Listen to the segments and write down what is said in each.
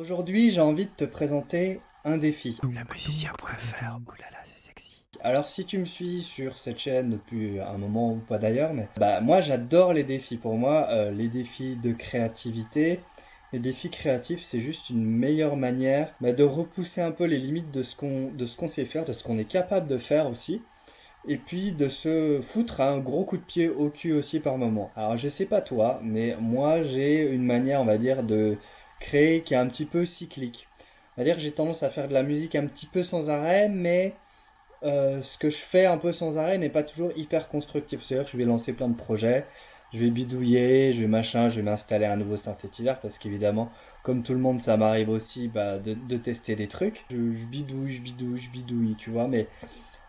Aujourd'hui, j'ai envie de te présenter un défi. Lamusicien.fr, oulala, c'est sexy. Alors, si tu me suis sur cette chaîne depuis un moment ou pas d'ailleurs, mais moi j'adore les défis. Pour moi, les défis de créativité, les défis créatifs, c'est juste une meilleure manière de repousser un peu les limites de ce qu'on sait faire, de ce qu'on est capable de faire aussi. Et puis de se foutre un gros coup de pied au cul aussi par moment. Alors je sais pas toi, mais moi j'ai une manière, on va dire, de créer qui est un petit peu cyclique. On va dire que j'ai tendance à faire de la musique un petit peu sans arrêt, mais ce que je fais un peu sans arrêt n'est pas toujours hyper constructif. C'est-à-dire que je vais lancer plein de projets, je vais bidouiller, je vais machin, je vais m'installer un nouveau synthétiseur parce qu'évidemment, comme tout le monde, ça m'arrive aussi de tester des trucs. Je bidouille, je bidouille, je bidouille, tu vois, mais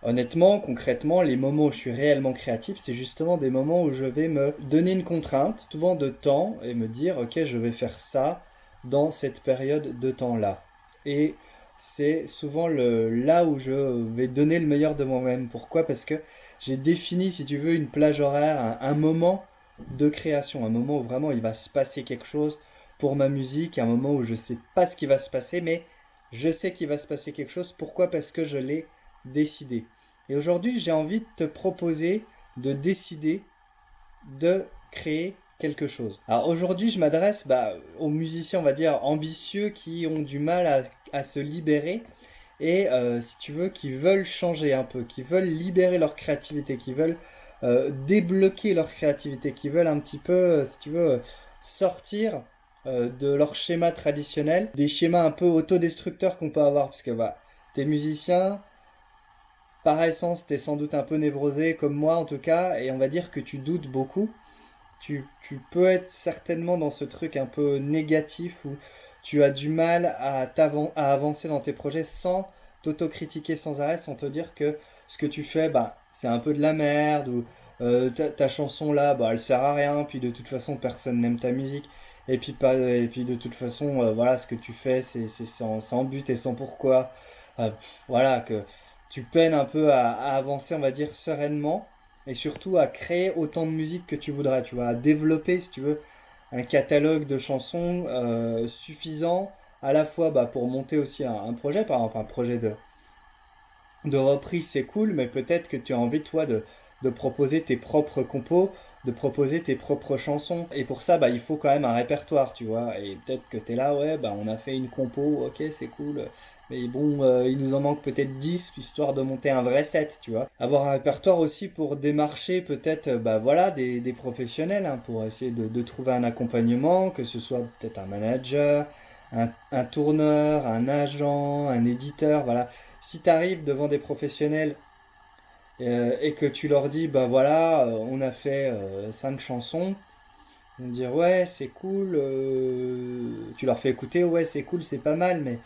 honnêtement, concrètement, les moments où je suis réellement créatif, c'est justement des moments où je vais me donner une contrainte, souvent de temps, et me dire, ok, je vais faire ça dans cette période de temps-là. Et c'est souvent là où je vais donner le meilleur de moi-même. Pourquoi? Parce que j'ai défini, si tu veux, une plage horaire, un moment de création, un moment où vraiment il va se passer quelque chose pour ma musique, un moment où je sais pas ce qui va se passer, mais je sais qu'il va se passer quelque chose. Pourquoi? Parce que je l'ai décider. Et aujourd'hui, j'ai envie de te proposer de décider de créer quelque chose. Alors aujourd'hui, je m'adresse aux musiciens, on va dire, ambitieux qui ont du mal à se libérer et, si tu veux, qui veulent changer un peu, qui veulent libérer leur créativité, qui veulent débloquer leur créativité, qui veulent un petit peu, si tu veux, sortir de leur schéma traditionnel, des schémas un peu autodestructeurs qu'on peut avoir, parce que t'es musicien, par essence, t'es sans doute un peu névrosé comme moi en tout cas, et on va dire que tu doutes beaucoup. Tu peux être certainement dans ce truc un peu négatif où tu as du mal à avancer dans tes projets sans t'autocritiquer sans arrêt, sans te dire que ce que tu fais, c'est un peu de la merde, ou ta chanson là, elle sert à rien, puis de toute façon personne n'aime ta musique, et puis de toute façon, voilà, ce que tu fais, c'est sans but et sans pourquoi. Euh, voilà, que tu peines un peu à avancer, on va dire, sereinement et surtout à créer autant de musique que tu voudras, tu vois, à développer, si tu veux, un catalogue de chansons suffisant à la fois pour monter aussi un projet, par exemple un projet de reprise, c'est cool, mais peut-être que tu as envie, toi, de proposer tes propres compos, de proposer tes propres chansons. Et pour ça, il faut quand même un répertoire, tu vois. Et peut-être que tu es là, ouais, on a fait une compo, ok, c'est cool. Mais bon, il nous en manque peut-être 10, histoire de monter un vrai set, tu vois. Avoir un répertoire aussi pour démarcher peut-être, voilà, des professionnels, hein, pour essayer de trouver un accompagnement, que ce soit peut-être un manager, un tourneur, un agent, un éditeur, voilà. Si tu arrives devant des professionnels et que tu leur dis, voilà, on a fait 5 chansons, ils vont dire, ouais, c'est cool, tu leur fais écouter, ouais, c'est cool, c'est pas mal, mais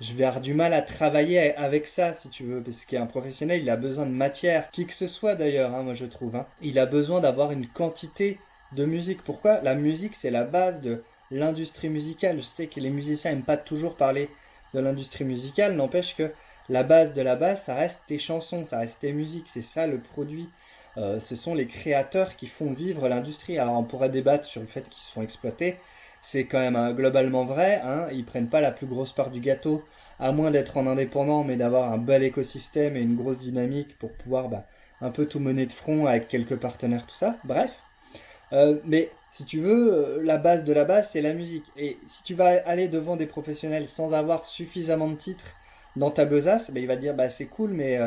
je vais avoir du mal à travailler avec ça, si tu veux, parce qu'un professionnel, il a besoin de matière, qui que ce soit d'ailleurs, hein, moi je trouve, hein. Il a besoin d'avoir une quantité de musique. Pourquoi? La musique, c'est la base de l'industrie musicale. Je sais que les musiciens n'aiment pas toujours parler de l'industrie musicale, n'empêche que la base de la base, ça reste tes chansons, ça reste tes musiques, c'est ça le produit. Ce sont les créateurs qui font vivre l'industrie. Alors on pourrait débattre sur le fait qu'ils se font exploiter, c'est quand même globalement vrai, hein. Ils prennent pas la plus grosse part du gâteau, à moins d'être en indépendant, mais d'avoir un bel écosystème et une grosse dynamique pour pouvoir un peu tout mener de front avec quelques partenaires, tout ça. Bref. Mais si tu veux, la base de la base, c'est la musique. Et si tu vas aller devant des professionnels sans avoir suffisamment de titres dans ta besace, il va te dire, c'est cool, mais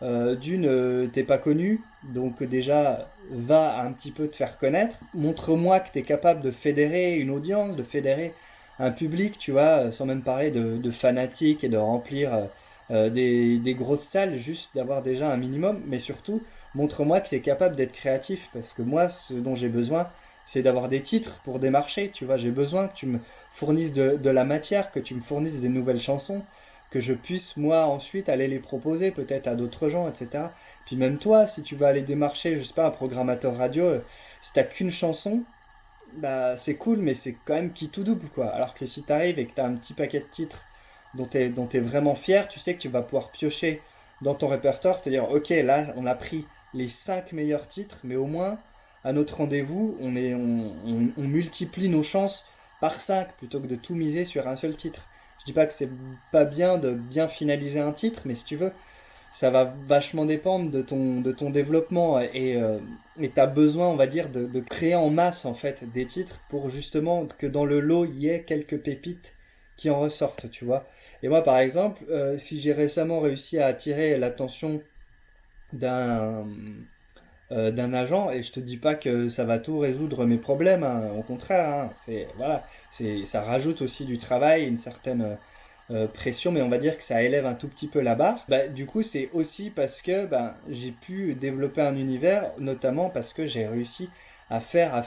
d'une, t'es pas connu, donc déjà, va un petit peu te faire connaître. Montre-moi que t'es capable de fédérer une audience, de fédérer un public, tu vois, sans même parler de fanatiques et de remplir des grosses salles, juste d'avoir déjà un minimum, mais surtout, montre-moi que t'es capable d'être créatif, parce que moi, ce dont j'ai besoin, c'est d'avoir des titres pour démarcher, tu vois, j'ai besoin que tu me fournisses de la matière, que tu me fournisses des nouvelles chansons, que je puisse moi ensuite aller les proposer peut-être à d'autres gens, etc. Puis même toi, si tu vas aller démarcher, je sais pas, un programmateur radio, si t'as qu'une chanson, c'est cool, mais c'est quand même qui tout double, quoi. Alors que si t'arrives et que t'as un petit paquet de titres dont t'es vraiment fier, tu sais que tu vas pouvoir piocher dans ton répertoire, te dire, ok, là, on a pris les 5 meilleurs titres, mais au moins, à notre rendez-vous, on multiplie nos chances par 5 plutôt que de tout miser sur un seul titre. Je dis pas que c'est pas bien de bien finaliser un titre, mais si tu veux, ça va vachement dépendre de ton développement et t'as besoin, on va dire, de créer en masse en fait des titres pour justement que dans le lot il y ait quelques pépites qui en ressortent, tu vois. Et moi par exemple, si j'ai récemment réussi à attirer l'attention d'un d'un agent, et je te dis pas que ça va tout résoudre mes problèmes, hein, au contraire, hein, c'est voilà, c'est ça rajoute aussi du travail, une certaine pression, mais on va dire que ça élève un tout petit peu la barre. Bah, du coup, c'est aussi parce que bah, j'ai pu développer un univers, notamment parce que j'ai réussi à faire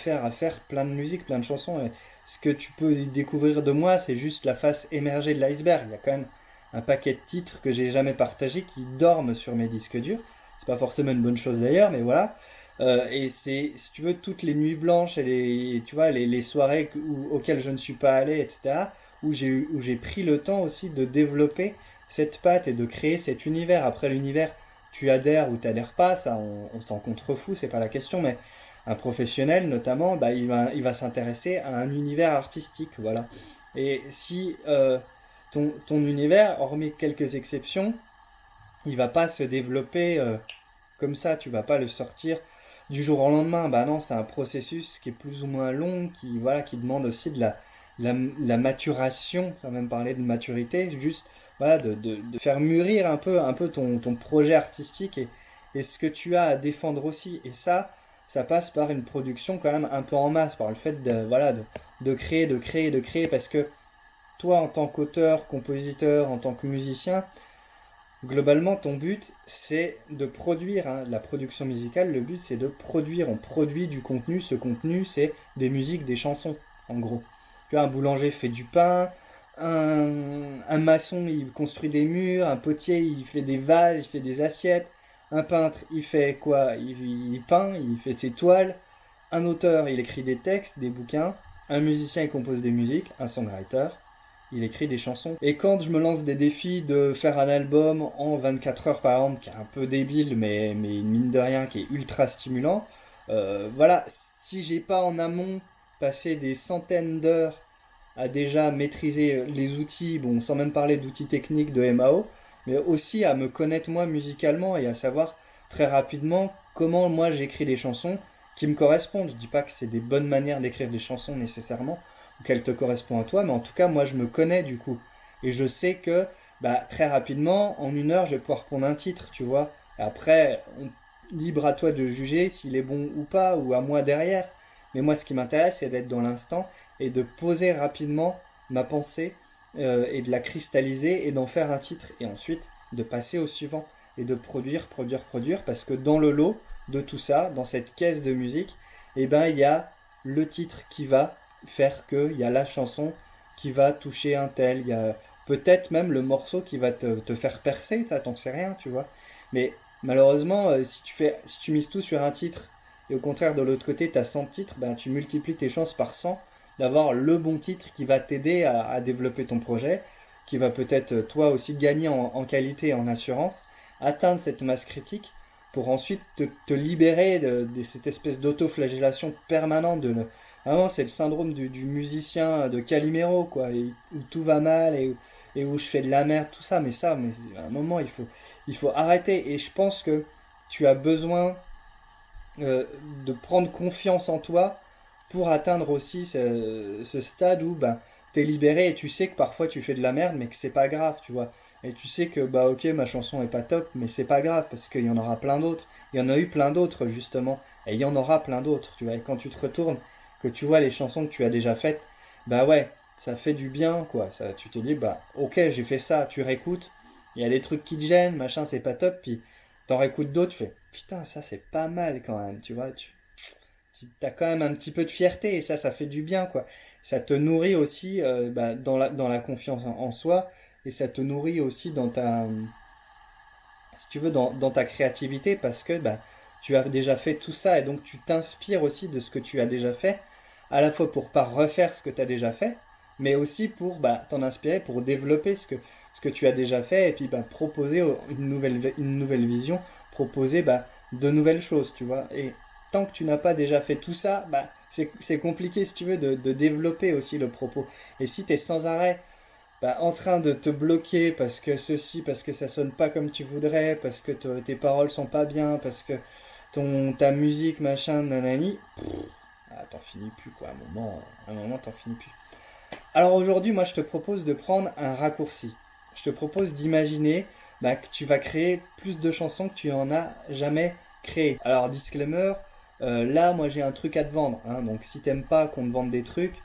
plein de musique, plein de chansons. Et ce que tu peux découvrir de moi, c'est juste la face émergée de l'iceberg. Il y a quand même un paquet de titres que j'ai jamais partagés qui dorment sur mes disques durs. C'est pas forcément une bonne chose d'ailleurs, mais voilà. Et c'est, si tu veux, toutes les nuits blanches et tu vois, les soirées auxquelles je ne suis pas allé, etc., où j'ai pris le temps aussi de développer cette patte et de créer cet univers. Après l'univers, tu adhères ou t'adhères pas, ça on s'en contrefout, c'est pas la question, mais un professionnel notamment, bah, il va s'intéresser à un univers artistique, voilà. Et si ton univers, hormis quelques exceptions, il va pas se développer comme ça, tu vas pas le sortir du jour au lendemain. Bah non, c'est un processus qui est plus ou moins long, qui voilà, qui demande aussi de la maturation, on va même parler de maturité, juste voilà, de faire mûrir un peu ton projet artistique et ce que tu as à défendre aussi. Et ça passe par une production quand même un peu en masse, par le fait voilà, de créer, parce que toi, en tant qu'auteur, compositeur, en tant que musicien, globalement, ton but, c'est de produire, hein, la production musicale. Le but, c'est de produire. On produit du contenu. Ce contenu, c'est des musiques, des chansons, en gros. Tu vois, un boulanger fait du pain, un maçon, il construit des murs, un potier, il fait des vases, il fait des assiettes, un peintre, il fait quoi? Il peint, il fait ses toiles, un auteur, il écrit des textes, des bouquins, un musicien, il compose des musiques, un songwriter, il écrit des chansons. Et quand je me lance des défis de faire un album en 24 heures par exemple, qui est un peu débile, mais mine de rien, qui est ultra stimulant, voilà, si j'ai pas en amont passé des centaines d'heures à déjà maîtriser les outils, bon, sans même parler d'outils techniques de MAO, mais aussi à me connaître moi musicalement et à savoir très rapidement comment moi j'écris des chansons qui me correspondent. Je dis pas que c'est des bonnes manières d'écrire des chansons nécessairement, ou qu'elles te correspondent à toi, mais en tout cas moi je me connais du coup. Et je sais que bah, très rapidement, en 1 heure, je vais pouvoir prendre un titre, tu vois. Après, libre à toi de juger s'il est bon ou pas, ou à moi derrière. Mais moi ce qui m'intéresse, c'est d'être dans l'instant et de poser rapidement ma pensée et de la cristalliser et d'en faire un titre et ensuite de passer au suivant et de produire parce que dans le lot de tout ça, dans cette caisse de musique, eh ben il y a le titre qui va faire que, il y a la chanson qui va toucher un tel, il y a peut-être même le morceau qui va te faire percer, ça t'en sais rien, tu vois. Mais malheureusement, si tu mises tout sur un titre et au contraire de l'autre côté tu as 100 titres, ben, tu multiplies tes chances par 100 d'avoir le bon titre qui va t'aider à développer ton projet, qui va peut-être toi aussi gagner en qualité et en assurance, atteindre cette masse critique pour ensuite te libérer de cette espèce d'autoflagellation permanente vraiment c'est le syndrome du musicien de Calimero quoi, où tout va mal et où je fais de la merde, tout ça, mais à un moment il faut arrêter et je pense que tu as besoin euh, de prendre confiance en toi pour atteindre aussi ce stade où ben, t'es libéré et tu sais que parfois tu fais de la merde mais que c'est pas grave, tu vois. Et tu sais que bah ok ma chanson est pas top mais c'est pas grave parce qu'il y en aura plein d'autres. Il y en a eu plein d'autres justement et il y en aura plein d'autres, tu vois. Et quand tu te retournes, que tu vois les chansons que tu as déjà faites, bah ouais, ça fait du bien quoi. Ça, tu te dis bah ok j'ai fait ça, tu réécoutes, il y a des trucs qui te gênent, machin c'est pas top, puis t'en réécoutes d'autres, tu fais putain ça c'est pas mal quand même, tu vois. T'as quand même un petit peu de fierté et ça fait du bien quoi. Ça te nourrit aussi bah, dans la confiance en soi et ça te nourrit aussi dans si tu veux, dans ta créativité parce que bah, tu as déjà fait tout ça et donc tu t'inspires aussi de ce que tu as déjà fait, à la fois pour pas refaire ce que tu as déjà fait, mais aussi pour bah, t'en inspirer, pour développer ce que tu as déjà fait et puis bah, proposer une nouvelle vision, proposer bah, de nouvelles choses, tu vois. Et tant que tu n'as pas déjà fait tout ça, bah, c'est compliqué, si tu veux, de développer aussi le propos. Et si tu es sans arrêt en train de te bloquer parce que ceci, parce que ça sonne pas comme tu voudrais, parce que tes paroles sont pas bien, parce que ta musique, machin, nanani, t'en finis plus, quoi. À un moment, t'en finis plus. Alors aujourd'hui, moi, je te propose de prendre un raccourci. Je te propose d'imaginer que tu vas créer plus de chansons que tu en as jamais créées. Alors, disclaimer, là, moi, j'ai un truc à te vendre. Hein, donc, si t'aimes pas qu'on te vende des trucs,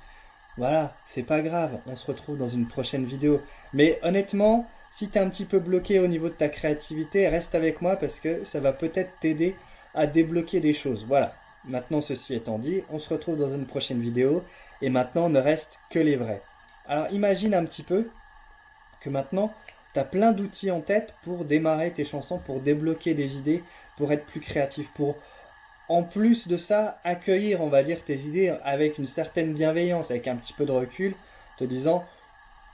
voilà, c'est pas grave. On se retrouve dans une prochaine vidéo. Mais honnêtement, si t'es un petit peu bloqué au niveau de ta créativité, reste avec moi parce que ça va peut-être t'aider à débloquer des choses. Voilà. Maintenant, ceci étant dit, on se retrouve dans une prochaine vidéo. Et maintenant, ne reste que les vrais. Alors, imagine un petit peu que maintenant, tu as plein d'outils en tête pour démarrer tes chansons, pour débloquer des idées, pour être plus créatif, pour, en plus de ça, accueillir, on va dire, tes idées avec une certaine bienveillance, avec un petit peu de recul, te disant,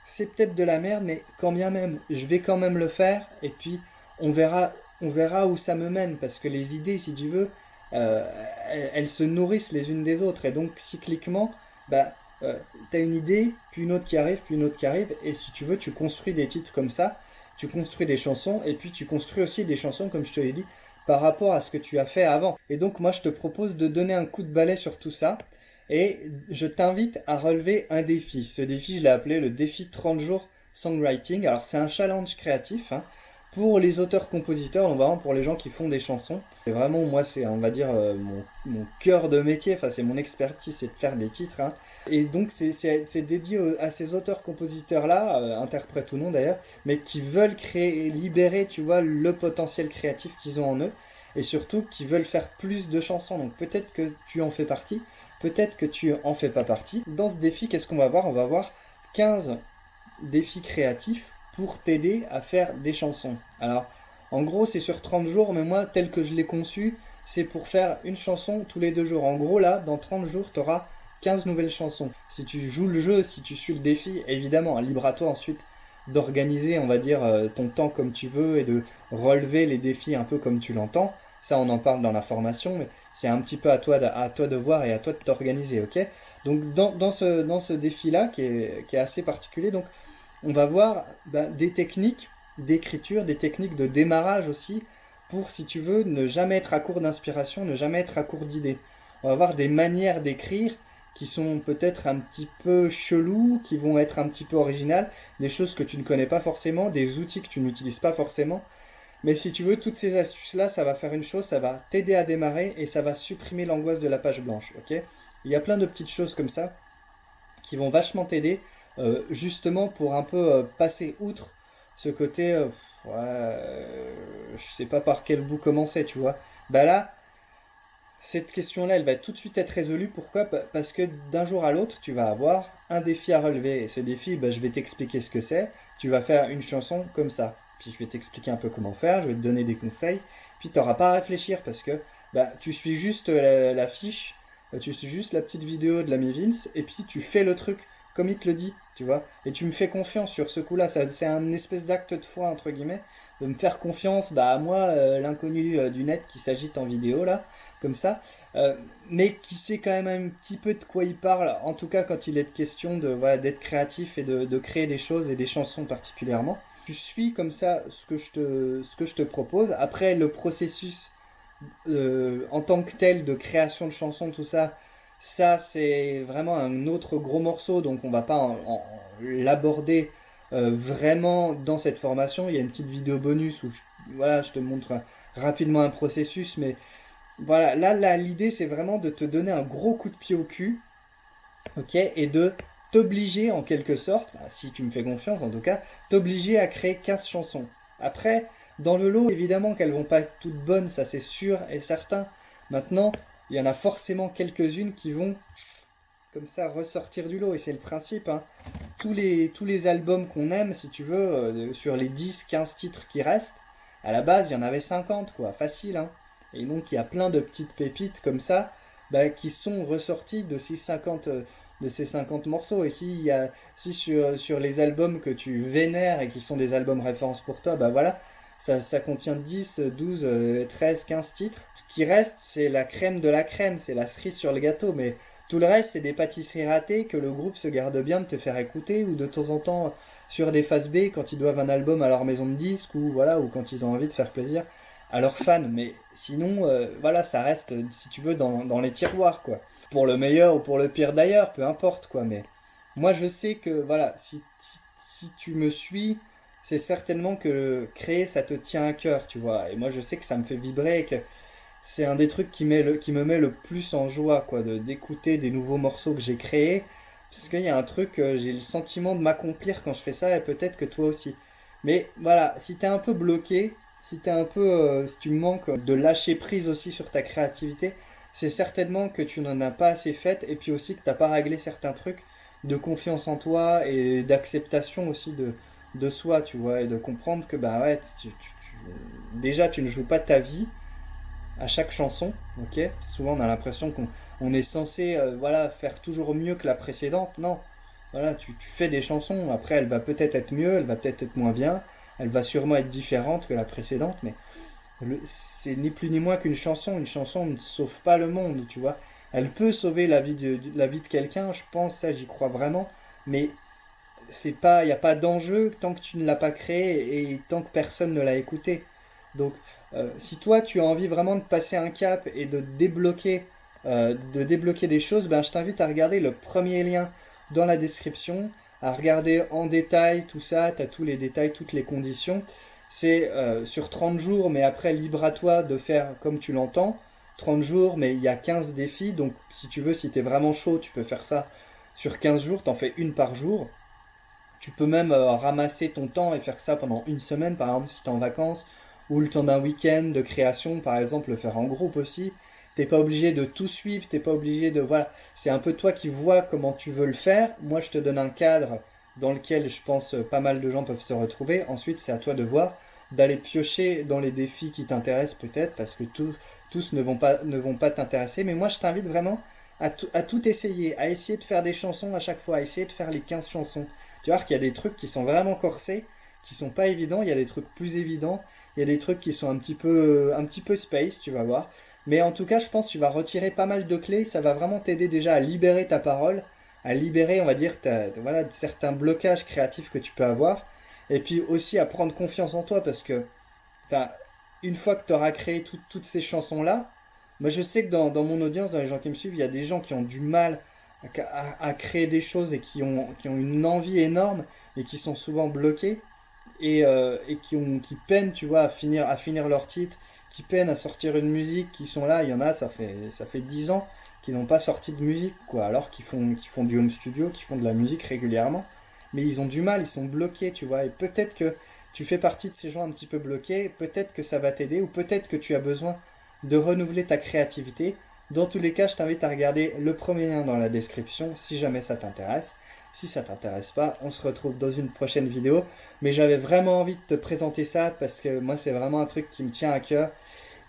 c'est peut-être de la merde, mais quand bien même, je vais quand même le faire, et puis on verra où ça me mène, parce que les idées, si tu veux, elles se nourrissent les unes des autres, et donc cycliquement, tu as une idée, puis une autre qui arrive, puis une autre qui arrive, et si tu veux, tu construis des titres comme ça, tu construis des chansons, et puis tu construis aussi des chansons, comme je te l'ai dit, par rapport à ce que tu as fait avant. Et donc moi, je te propose de donner un coup de balai sur tout ça, et je t'invite à relever un défi. Ce défi, je l'ai appelé le défi 30 jours songwriting. Alors c'est un challenge créatif, hein, pour les auteurs-compositeurs, donc vraiment pour les gens qui font des chansons. Et vraiment, moi, c'est, on va dire, mon cœur de métier, enfin, c'est mon expertise, c'est de faire des titres. Hein. Et donc, c'est dédié à ces auteurs-compositeurs-là, interprètes ou non d'ailleurs, mais qui veulent créer, libérer, tu vois, le potentiel créatif qu'ils ont en eux, et surtout qui veulent faire plus de chansons. Donc peut-être que tu en fais partie, peut-être que tu en fais pas partie. Dans ce défi, qu'est-ce qu'on va voir? On va voir 15 défis créatifs pour t'aider à faire des chansons. Alors, en gros, c'est sur 30 jours, mais moi, tel que je l'ai conçu, c'est pour faire une chanson tous les 2 jours. En gros, là, dans 30 jours, tu auras 15 nouvelles chansons. Si tu joues le jeu, si tu suis le défi, évidemment, libre à toi ensuite d'organiser, on va dire, ton temps comme tu veux et de relever les défis un peu comme tu l'entends. Ça, on en parle dans la formation, mais c'est un petit peu à toi de voir et à toi de t'organiser, ok? Donc, dans ce défi-là, qui est assez particulier, donc, on va voir des techniques d'écriture, des techniques de démarrage aussi, pour, si tu veux, ne jamais être à court d'inspiration, ne jamais être à court d'idées. On va voir des manières d'écrire qui sont peut-être un petit peu chelous, qui vont être un petit peu originales, des choses que tu ne connais pas forcément, des outils que tu n'utilises pas forcément. Mais si tu veux, toutes ces astuces-là, ça va faire une chose, ça va t'aider à démarrer et ça va supprimer l'angoisse de la page blanche, ok? Il y a plein de petites choses comme ça qui vont vachement t'aider, justement pour un peu passer outre ce côté, je sais pas par quel bout commencer, tu vois. Là, cette question-là, elle va tout de suite être résolue. Pourquoi? Parce que d'un jour à l'autre, tu vas avoir un défi à relever. Et ce défi, je vais t'expliquer ce que c'est. Tu vas faire une chanson comme ça. Puis je vais t'expliquer un peu comment faire, je vais te donner des conseils. Puis tu n'auras pas à réfléchir parce que tu suis juste la fiche, tu suis juste la petite vidéo de l'ami Vince, et puis tu fais le truc comme il te le dit, tu vois. Et tu me fais confiance sur ce coup-là. C'est un espèce d'acte de foi, entre guillemets, de me faire confiance à moi, l'inconnu du net qui s'agite en vidéo, là, comme ça. Mais qui sait quand même un petit peu de quoi il parle, en tout cas quand il est question d'être créatif et de créer des choses et des chansons particulièrement. Tu suis comme ça ce que je te propose. Après, le processus en tant que tel de création de chansons, tout ça, c'est vraiment un autre gros morceau, donc on va pas l'aborder vraiment dans cette formation. Il y a une petite vidéo bonus où je te montre rapidement un processus, mais voilà, là l'idée c'est vraiment de te donner un gros coup de pied au cul, ok, et de t'obliger en quelque sorte, si tu me fais confiance en tout cas, t'obliger à créer 15 chansons. Après, dans le lot, évidemment qu'elles vont pas être toutes bonnes, ça c'est sûr et certain. Maintenant, il y en a forcément quelques-unes qui vont comme ça ressortir du lot, et c'est le principe. Hein. Tous les albums qu'on aime, si tu veux, sur les 10-15 titres qui restent, à la base il y en avait 50, quoi, facile. Hein. Et donc il y a plein de petites pépites comme ça qui sont ressorties de ces 50 morceaux. Et si sur les albums que tu vénères et qui sont des albums références pour toi, voilà, ça contient 10, 12, 13, 15 titres. Ce qui reste, c'est la crème de la crème, c'est la cerise sur le gâteau, mais Tout le reste, c'est des pâtisseries ratées que le groupe se garde bien de te faire écouter ou de temps en temps sur des phases B quand ils doivent un album à leur maison de disques ou voilà ou quand ils ont envie de faire plaisir à leurs fans. Mais sinon, voilà, ça reste, si tu veux, dans les tiroirs, quoi. Pour le meilleur ou pour le pire d'ailleurs, peu importe, quoi. Mais moi, je sais que, voilà, si tu me suis, c'est certainement que créer, ça te tient à cœur, tu vois. Et moi, je sais que ça me fait vibrer et que c'est un des trucs qui me met le plus en joie, quoi, d'écouter des nouveaux morceaux que j'ai créés. Parce qu'il y a un truc, j'ai le sentiment de m'accomplir quand je fais ça, et peut-être que toi aussi. Mais voilà, si t'es un peu bloqué, si t'es un peu, si tu manques de lâcher prise aussi sur ta créativité, c'est certainement que tu n'en as pas assez fait, et puis aussi que t'as pas réglé certains trucs de confiance en toi et d'acceptation aussi de soi, tu vois, et de comprendre que bah ouais, déjà tu ne joues pas ta vie à chaque chanson, ok? Souvent on a l'impression qu'on est censé voilà, faire toujours mieux que la précédente. Non, voilà, tu fais des chansons, après elle va peut-être être mieux, elle va peut-être être moins bien, elle va sûrement être différente que la précédente, mais c'est ni plus ni moins qu'une chanson. Une chanson ne sauve pas le monde, tu vois. Elle peut sauver la vie de quelqu'un, je pense, ça j'y crois vraiment, mais c'est pas, il n'y a pas d'enjeu tant que tu ne l'as pas créé et tant que personne ne l'a écouté. Donc, si toi tu as envie vraiment de passer un cap et de débloquer des choses, ben je t'invite à regarder le premier lien dans la description, à regarder en détail tout ça, tu as tous les détails, toutes les conditions. C'est sur 30 jours, mais après libre à toi de faire comme tu l'entends. 30 jours, mais il y a 15 défis, donc si tu veux, si tu es vraiment chaud, tu peux faire ça sur 15 jours, t'en fais une par jour. Tu peux même ramasser ton temps et faire ça pendant une semaine, par exemple, si tu es en vacances, ou le temps d'un week-end de création, par exemple, le faire en groupe aussi. T'es pas obligé de tout suivre, t'es pas obligé de... Voilà, c'est un peu toi qui vois comment tu veux le faire. Moi, je te donne un cadre dans lequel je pense pas mal de gens peuvent se retrouver. Ensuite, c'est à toi de voir, d'aller piocher dans les défis qui t'intéressent peut-être, parce que tous ne vont pas t'intéresser. Mais moi, je t'invite vraiment à tout essayer, à essayer de faire des chansons à chaque fois, à essayer de faire les 15 chansons. Tu vois qu'il y a des trucs qui sont vraiment corsés, qui sont pas évidents, il y a des trucs plus évidents, il y a des trucs qui sont un petit peu space, tu vas voir. Mais en tout cas, je pense que tu vas retirer pas mal de clés, ça va vraiment t'aider déjà à libérer ta parole, à libérer, on va dire, voilà, certains blocages créatifs que tu peux avoir, et puis aussi à prendre confiance en toi, parce que, enfin, une fois que tu auras créé toutes ces chansons-là, moi je sais que dans mon audience, dans les gens qui me suivent, il y a des gens qui ont du mal à créer des choses et qui ont une envie énorme et qui sont souvent bloqués et qui peinent, tu vois, à finir leur titre, qui peinent à sortir une musique, qui sont là, il y en a, ça fait 10 ans qui n'ont pas sorti de musique, quoi, alors qu'ils font du home studio, qui font de la musique régulièrement, mais ils ont du mal, ils sont bloqués, tu vois, et peut-être que tu fais partie de ces gens un petit peu bloqués, peut-être que ça va t'aider, ou peut-être que tu as besoin de renouveler ta créativité. Dans tous les cas, je t'invite à regarder le premier lien dans la description si jamais ça t'intéresse. Si ça t'intéresse pas, on se retrouve dans une prochaine vidéo. Mais j'avais vraiment envie de te présenter ça parce que moi, c'est vraiment un truc qui me tient à cœur.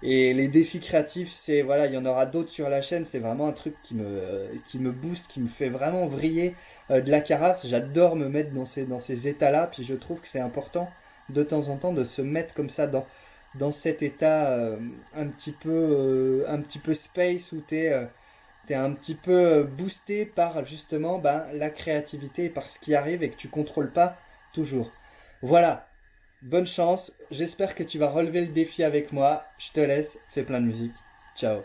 Et les défis créatifs, c'est voilà, il y en aura d'autres sur la chaîne. C'est vraiment un truc qui me booste, qui me fait vraiment vriller de la carafe. J'adore me mettre dans ces états-là. Puis je trouve que c'est important de temps en temps de se mettre comme ça dans cet état un petit peu space où t'es un petit peu boosté par justement ben, la créativité, par ce qui arrive et que tu contrôles pas toujours. Voilà, bonne chance, j'espère que tu vas relever le défi avec moi. Je te laisse, fais plein de musique. Ciao.